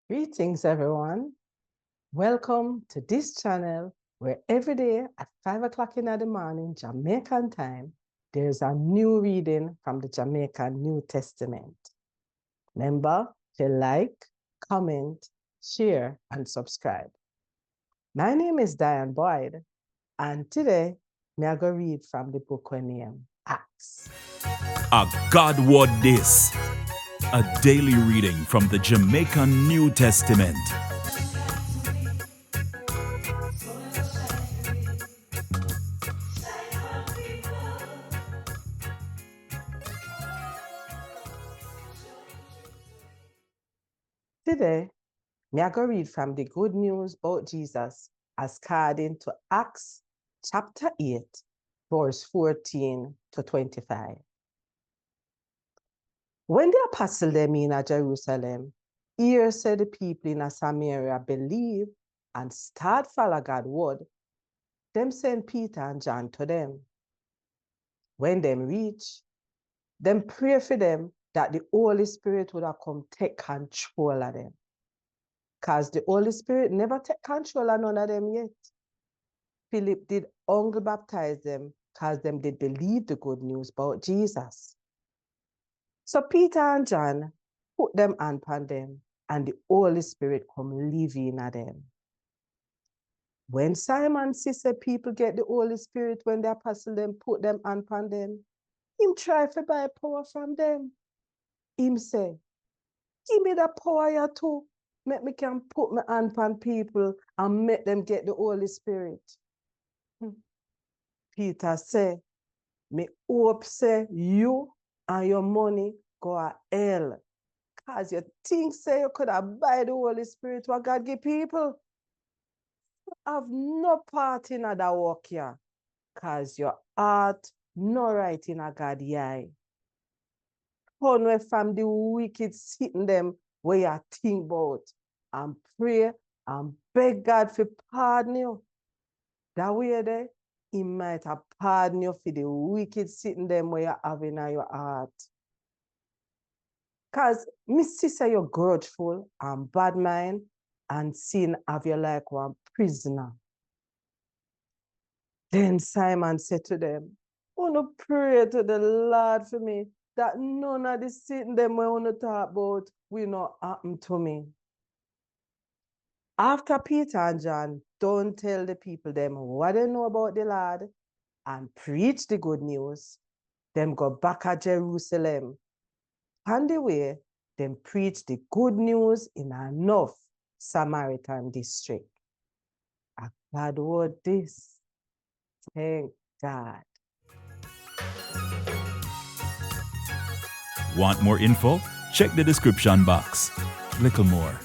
Greetings, everyone. Welcome to this channel where every day at 5 o'clock in the morning, Jamaican time, there's a new reading from the Jamaican New Testament. Remember to like, comment, share, and subscribe. My name is Dianne Boyd, and today, me I go read from the book named Acts. A God Word This, a daily reading from the Jamaican New Testament. Today, me I go read from the good news about Jesus as according to Acts chapter 8, verse 14 to 25. When the apostle them in Jerusalem, here said the people in Samaria believe and start follow God's word, them send Peter and John to them. When them reach, them pray for them that the Holy Spirit would have come take control of them. Because the Holy Spirit never take control of none of them yet. Philip did only baptize them because them did believe the good news about Jesus. So Peter and John put them hand upon them, and the Holy Spirit come live in them. When Simon said people get the Holy Spirit when the apostle them put them hand upon them, him try to buy power from them. Him say, give me the power you too. Make me can put my hand upon people and make them get the Holy Spirit. Peter say, me hope say you and your money go to hell. Because you think say you could have buy the Holy Spirit what God give people. You have no part in that work here. Because your heart no right in a God's eye. Turn away from the wicked sitting them where you think about and pray and beg God for pardon you. That way there, he might have pardoned you for the wicked sitting them where you have in your heart. Because me say you're grudgeful and bad mind and sin have you like one prisoner. Then Simon said to them, I want to pray to the Lord for me that none of the sitting them we want to talk about will not happen to me. After Peter and John don't tell the people them what they know about the Lord and preach the good news, them go back to Jerusalem. On the way, them preach the good news in enough Samaritan district. A God word this. Thank God. Want more info? Check the description box. Little more.